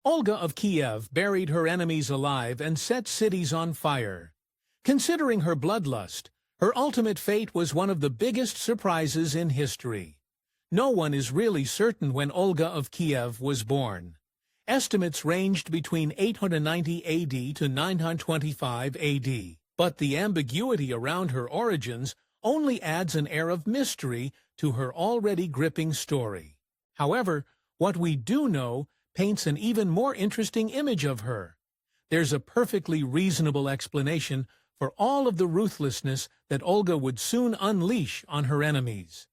Olga of Kiev buried her enemies alive and set cities on fire. Considering her bloodlust, her ultimate fate was one of the biggest surprises in history. No one is really certain when Olga of Kiev was born. Estimates ranged between 890 AD to 925 AD, but the ambiguity around her origins only adds an air of mystery to her already gripping story. However, what we do know paints an even more interesting image of her. There's a perfectly reasonable explanation for all of the ruthlessness that Olga would soon unleash on her enemies.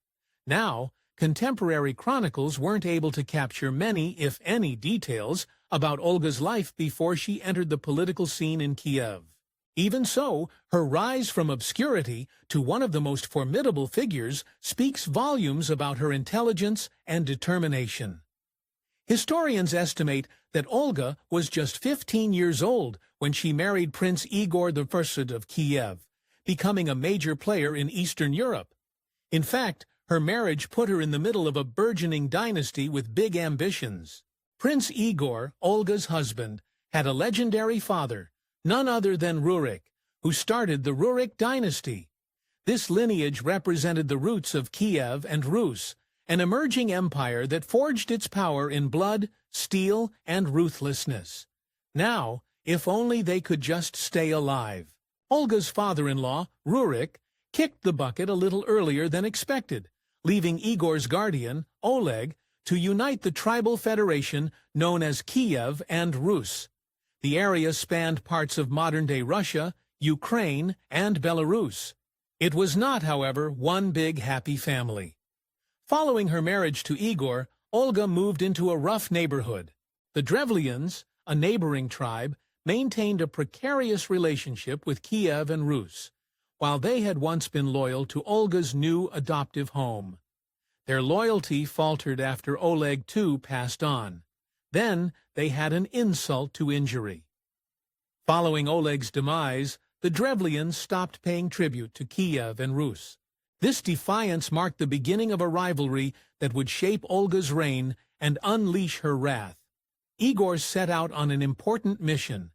Now, contemporary chronicles weren't able to capture many, if any, details about Olga's life before she entered the political scene in Kiev. Even so, her rise from obscurity to one of the most formidable figures speaks volumes about her intelligence and determination. Historians estimate that Olga was just 15 years old when she married Prince Igor I of Kiev, becoming a major player in Eastern Europe. In fact, her marriage put her in the middle of a burgeoning dynasty with big ambitions. Prince Igor, Olga's husband, had a legendary father, none other than Rurik, who started the Rurik dynasty. This lineage represented the roots of Kiev and Rus, an emerging empire that forged its power in blood, steel, and ruthlessness. Now, if only they could just stay alive. Olga's father-in-law, Rurik, kicked the bucket a little earlier than expected, leaving Igor's guardian, Oleg, to unite the tribal federation known as Kiev and Rus. The area spanned parts of modern-day Russia, Ukraine, and Belarus. It was not, however, one big happy family. Following her marriage to Igor, Olga moved into a rough neighborhood. The Drevlians, a neighboring tribe, maintained a precarious relationship with Kiev and Rus, while they had once been loyal to Olga's new adoptive home. Their loyalty faltered after Oleg too passed on. Then they had an insult to injury. Following Oleg's demise, the Drevlians stopped paying tribute to Kiev and Rus. This defiance marked the beginning of a rivalry that would shape Olga's reign and unleash her wrath. Igor set out on an important mission.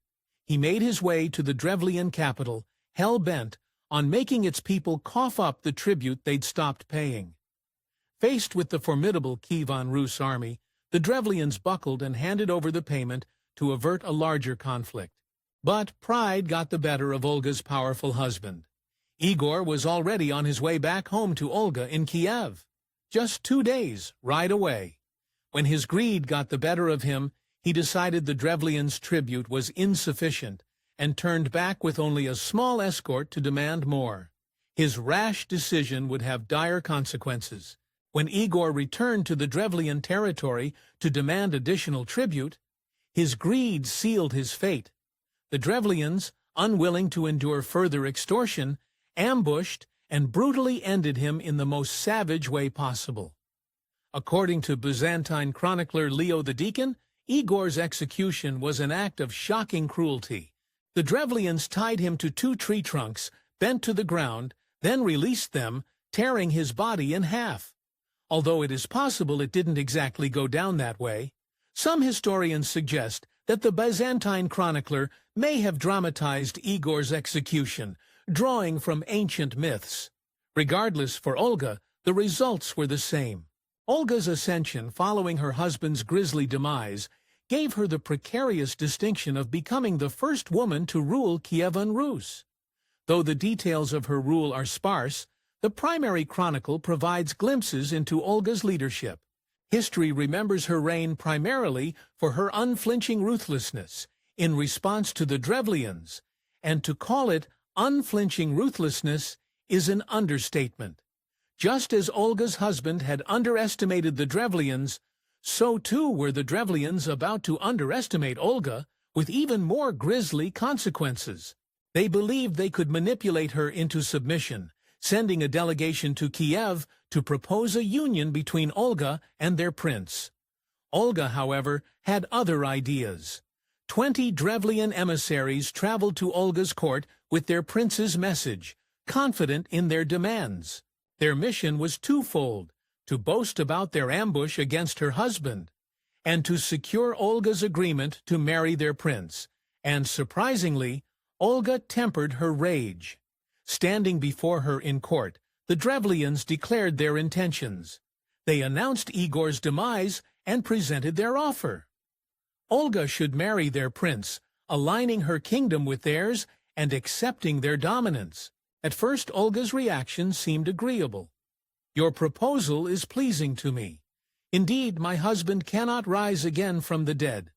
He made his way to the Drevlian capital, hell-bent on making its people cough up the tribute they'd stopped paying. Faced with the formidable Kievan Rus army, the Drevlians buckled and handed over the payment to avert a larger conflict. But pride got the better of Olga's powerful husband. Igor was already on his way back home to Olga in Kiev. Just 2 days, right away. When his greed got the better of him, he decided the Drevlians' tribute was insufficient and turned back with only a small escort to demand more. His rash decision would have dire consequences. When Igor returned to the Drevlian territory to demand additional tribute, his greed sealed his fate. The Drevlians, unwilling to endure further extortion, ambushed and brutally ended him in the most savage way possible. According to Byzantine chronicler Leo the Deacon, Igor's execution was an act of shocking cruelty. The Drevlians tied him to 2 tree trunks, bent to the ground, then released them, tearing his body in half. Although it is possible it didn't exactly go down that way, some historians suggest that the Byzantine chronicler may have dramatized Igor's execution, drawing from ancient myths. Regardless, for Olga, the results were the same. Olga's ascension following her husband's grisly demise gave her the precarious distinction of becoming the first woman to rule Kievan Rus. Though the details of her rule are sparse, the primary chronicle provides glimpses into Olga's leadership. History remembers her reign primarily for her unflinching ruthlessness in response to the Drevlians, and to call it unflinching ruthlessness is an understatement. Just as Olga's husband had underestimated the Drevlians, so too were the Drevlians about to underestimate Olga, with even more grisly consequences. They believed they could manipulate her into submission, sending a delegation to Kiev to propose a union between Olga and their prince. Olga, however, had other ideas. 20 Drevlian emissaries traveled to Olga's court with their prince's message, confident in their demands. Their mission was twofold: to boast about their ambush against her husband, and to secure Olga's agreement to marry their prince. And surprisingly, Olga tempered her rage. Standing before her in court, the Drevlians declared their intentions. They announced Igor's demise and presented their offer. Olga should marry their prince, aligning her kingdom with theirs and accepting their dominance. At first, Olga's reaction seemed agreeable. "Your proposal is pleasing to me. Indeed, my husband cannot rise again from the dead."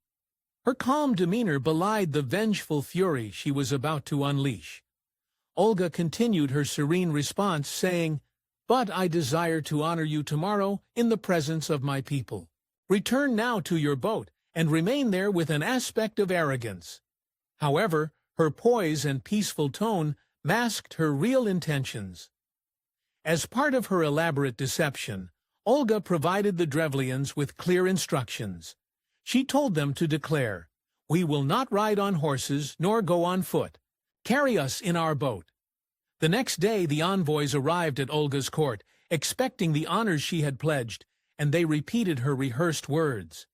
Her calm demeanor belied the vengeful fury she was about to unleash. Olga continued her serene response, saying, "But I desire to honor you tomorrow in the presence of my people. Return now to your boat and remain there with an aspect of arrogance." However, her poise and peaceful tone masked her real intentions. As part of her elaborate deception, Olga provided the Drevlians with clear instructions. She told them to declare, "We will not ride on horses nor go on foot. Carry us in our boat." The next day the envoys arrived at Olga's court, expecting the honors she had pledged, and they repeated her rehearsed words.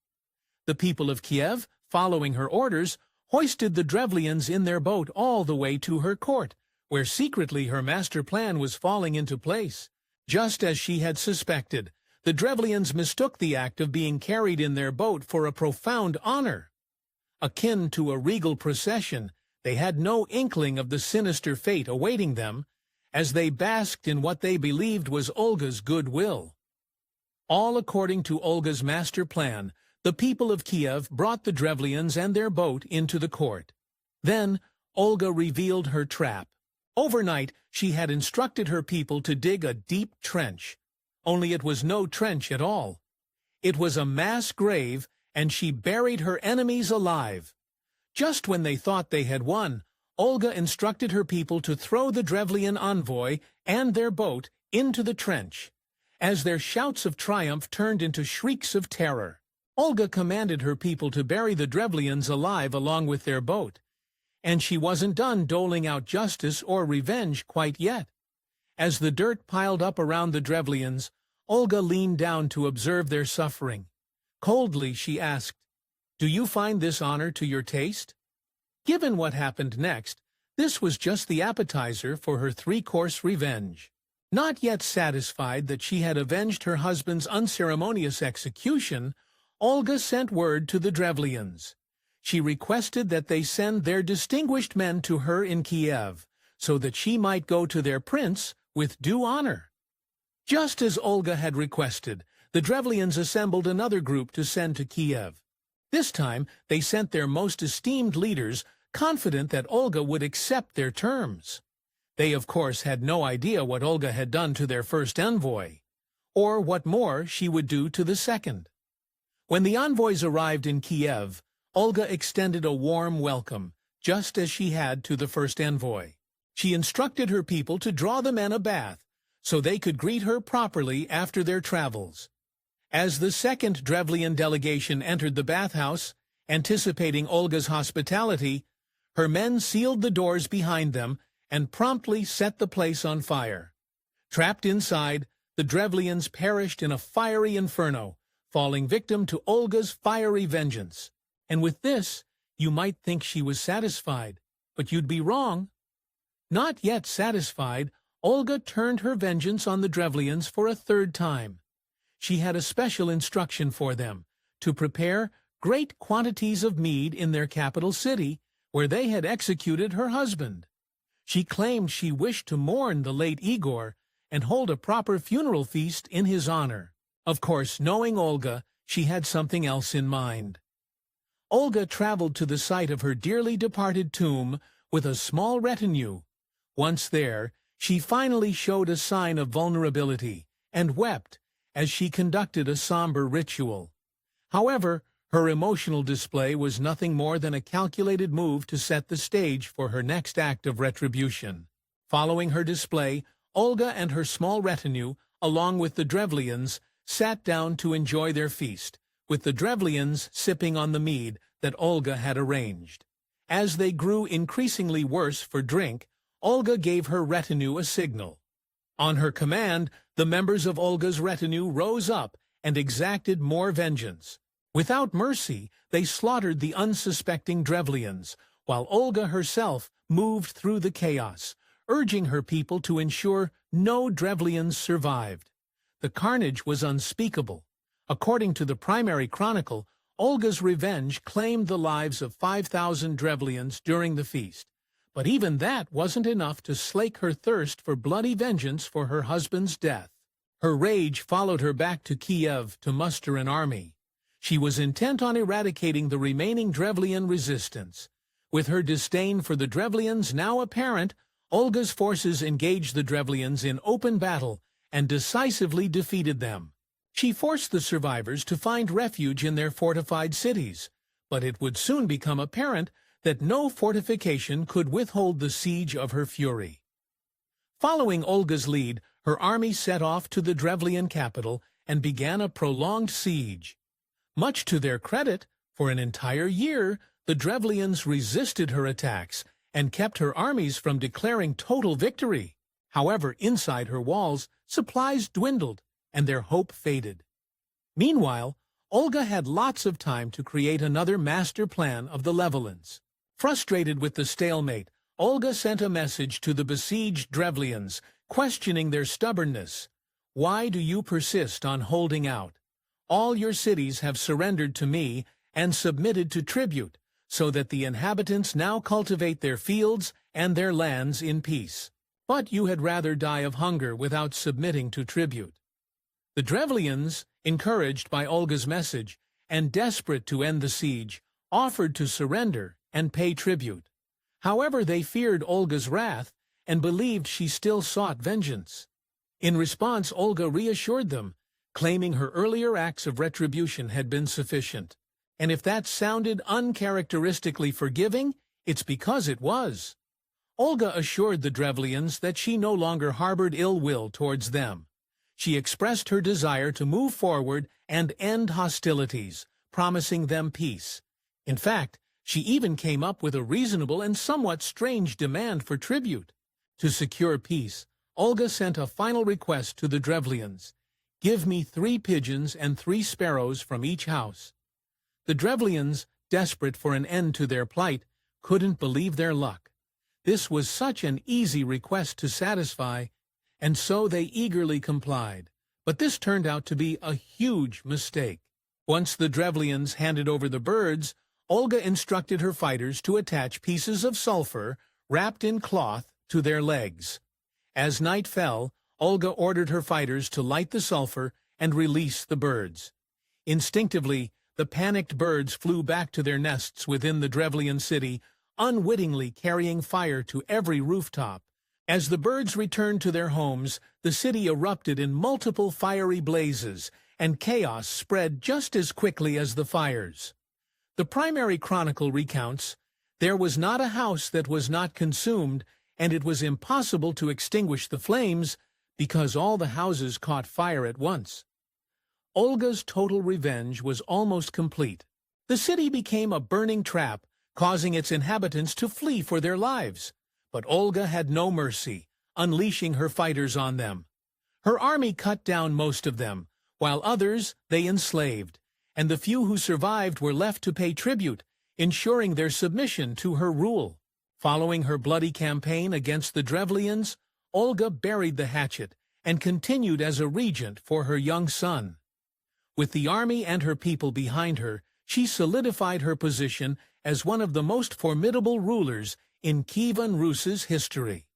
The people of Kiev, following her orders, hoisted the Drevlians in their boat all the way to her court, where secretly her master plan was falling into place. Just as she had suspected, the Drevlians mistook the act of being carried in their boat for a profound honor. Akin to a regal procession, they had no inkling of the sinister fate awaiting them, as they basked in what they believed was Olga's goodwill. All according to Olga's master plan, the people of Kiev brought the Drevlians and their boat into the court. Then Olga revealed her trap. Overnight, she had instructed her people to dig a deep trench. Only it was no trench at all. It was a mass grave, and she buried her enemies alive. Just when they thought they had won, Olga instructed her people to throw the Drevlian envoy and their boat into the trench. As their shouts of triumph turned into shrieks of terror, Olga commanded her people to bury the Drevlians alive along with their boat. And she wasn't done doling out justice or revenge quite yet. As the dirt piled up around the Drevlians, Olga leaned down to observe their suffering. Coldly she asked, "Do you find this honor to your taste?" Given what happened next, this was just the appetizer for her three-course revenge. Not yet satisfied that she had avenged her husband's unceremonious execution, Olga sent word to the Drevlians. She requested that they send their distinguished men to her in Kiev, so that she might go to their prince with due honor. Just as Olga had requested, the Drevlians assembled another group to send to Kiev. This time, they sent their most esteemed leaders, confident that Olga would accept their terms. They, of course, had no idea what Olga had done to their first envoy, or what more she would do to the second. When the envoys arrived in Kiev, Olga extended a warm welcome, just as she had to the first envoy. She instructed her people to draw the men a bath, so they could greet her properly after their travels. As the second Drevlian delegation entered the bathhouse, anticipating Olga's hospitality, her men sealed the doors behind them and promptly set the place on fire. Trapped inside, the Drevlians perished in a fiery inferno, falling victim to Olga's fiery vengeance. And with this, you might think she was satisfied, but you'd be wrong. Not yet satisfied, Olga turned her vengeance on the Drevlians for a third time. She had a special instruction for them, to prepare great quantities of mead in their capital city, where they had executed her husband. She claimed she wished to mourn the late Igor and hold a proper funeral feast in his honor. Of course, knowing Olga, she had something else in mind. Olga traveled to the site of her dearly departed tomb with a small retinue. Once there, she finally showed a sign of vulnerability and wept as she conducted a somber ritual. However, her emotional display was nothing more than a calculated move to set the stage for her next act of retribution. Following her display, Olga and her small retinue, along with the Drevlians, sat down to enjoy their feast, with the Drevlians sipping on the mead that Olga had arranged. As they grew increasingly worse for drink, Olga gave her retinue a signal. On her command, the members of Olga's retinue rose up and exacted more vengeance. Without mercy, they slaughtered the unsuspecting Drevlians, while Olga herself moved through the chaos, urging her people to ensure no Drevlians survived. The carnage was unspeakable. According to the primary chronicle, Olga's revenge claimed the lives of 5,000 Drevlians during the feast. But even that wasn't enough to slake her thirst for bloody vengeance for her husband's death. Her rage followed her back to Kiev to muster an army. She was intent on eradicating the remaining Drevlian resistance. With her disdain for the Drevlians now apparent, Olga's forces engaged the Drevlians in open battle and decisively defeated them. She forced the survivors to find refuge in their fortified cities, but it would soon become apparent that no fortification could withhold the siege of her fury. Following Olga's lead, her army set off to the Drevlian capital and began a prolonged siege. Much to their credit, for an entire year, the Drevlians resisted her attacks and kept her armies from declaring total victory. However, inside her walls, supplies dwindled and their hope faded. Meanwhile, Olga had lots of time to create another master plan of the Levolans. Frustrated with the stalemate, Olga sent a message to the besieged Drevlians, questioning their stubbornness. "Why do you persist on holding out? All your cities have surrendered to me and submitted to tribute, so that the inhabitants now cultivate their fields and their lands in peace. But you had rather die of hunger without submitting to tribute." The Drevlians, encouraged by Olga's message and desperate to end the siege, offered to surrender and pay tribute. However, they feared Olga's wrath and believed she still sought vengeance. In response, Olga reassured them, claiming her earlier acts of retribution had been sufficient. And if that sounded uncharacteristically forgiving, it's because it was. Olga assured the Drevlians that she no longer harbored ill will towards them. She expressed her desire to move forward and end hostilities, promising them peace. In fact, she even came up with a reasonable and somewhat strange demand for tribute. To secure peace, Olga sent a final request to the Drevlians: "Give me 3 pigeons and 3 sparrows from each house." The Drevlians, desperate for an end to their plight, couldn't believe their luck. This was such an easy request to satisfy, and so they eagerly complied. But this turned out to be a huge mistake. Once the Drevlians handed over the birds, Olga instructed her fighters to attach pieces of sulfur, wrapped in cloth, to their legs. As night fell, Olga ordered her fighters to light the sulfur and release the birds. Instinctively, the panicked birds flew back to their nests within the Drevlian city, unwittingly carrying fire to every rooftop. As the birds returned to their homes, the city erupted in multiple fiery blazes, and chaos spread just as quickly as the fires. The primary chronicle recounts, "There was not a house that was not consumed, and it was impossible to extinguish the flames, because all the houses caught fire at once." Olga's total revenge was almost complete. The city became a burning trap, causing its inhabitants to flee for their lives. But Olga had no mercy, unleashing her fighters on them. Her army cut down most of them, while others they enslaved, and the few who survived were left to pay tribute, ensuring their submission to her rule. Following her bloody campaign against the Drevlians, Olga buried the hatchet and continued as a regent for her young son. With the army and her people behind her, she solidified her position as one of the most formidable rulers in Kievan Rus's history.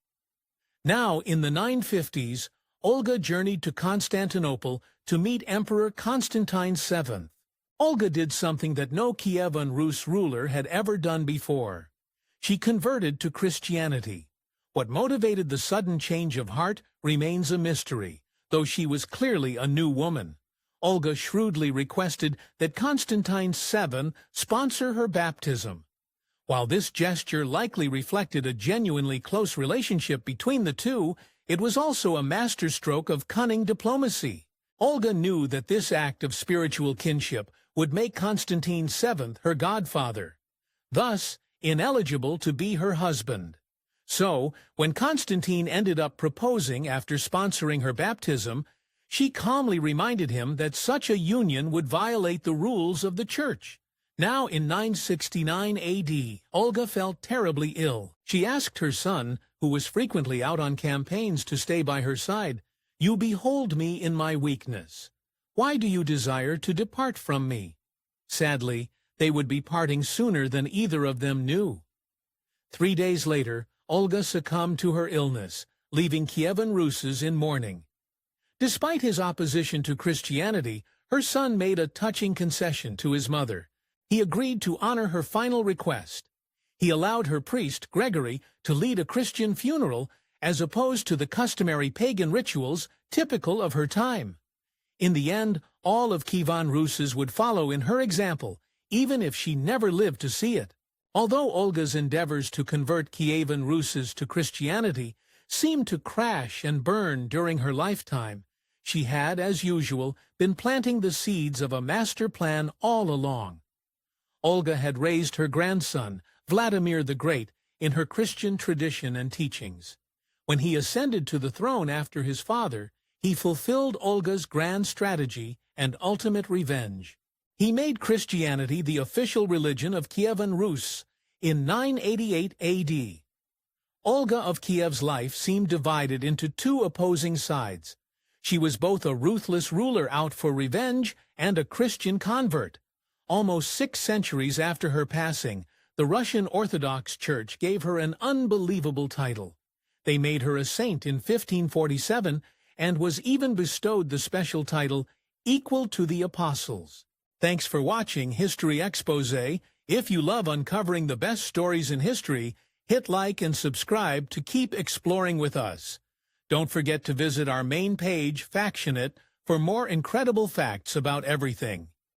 Now, in the 950s, Olga journeyed to Constantinople to meet Emperor Constantine VII. Olga did something that no Kievan Rus ruler had ever done before. She converted to Christianity. What motivated the sudden change of heart remains a mystery, though she was clearly a new woman. Olga shrewdly requested that Constantine VII sponsor her baptism. While this gesture likely reflected a genuinely close relationship between the two, it was also a masterstroke of cunning diplomacy. Olga knew that this act of spiritual kinship would make Constantine VII her godfather, thus ineligible to be her husband. So, when Constantine ended up proposing after sponsoring her baptism, She calmly reminded him that such a union would violate the rules of the church. Now in 969 AD, Olga felt terribly ill. She asked her son, who was frequently out on campaigns, to stay by her side. "You behold me in my weakness. Why do you desire to depart from me?" Sadly, they would be parting sooner than either of them knew. 3 days later, Olga succumbed to her illness, leaving Kievan Rus in mourning. Despite his opposition to Christianity, her son made a touching concession to his mother. He agreed to honor her final request. He allowed her priest, Gregory, to lead a Christian funeral, as opposed to the customary pagan rituals typical of her time. In the end, all of Kievan Rus would follow in her example, even if she never lived to see it. Although Olga's endeavors to convert Kievan Rus to Christianity seemed to crash and burn during her lifetime, she had, as usual, been planting the seeds of a master plan all along. Olga had raised her grandson, Vladimir the Great, in her Christian tradition and teachings. When he ascended to the throne after his father, he fulfilled Olga's grand strategy and ultimate revenge. He made Christianity the official religion of Kievan Rus in 988 AD. Olga of Kiev's life seemed divided into two opposing sides. She was both a ruthless ruler out for revenge and a Christian convert. Almost 6 centuries after her passing, the Russian Orthodox Church gave her an unbelievable title. They made her a saint in 1547 and was even bestowed the special title, equal to the apostles. Thanks for watching History Exposé. If you love uncovering the best stories in history, hit like and subscribe to keep exploring with us. Don't forget to visit our main page, Factionit, for more incredible facts about everything.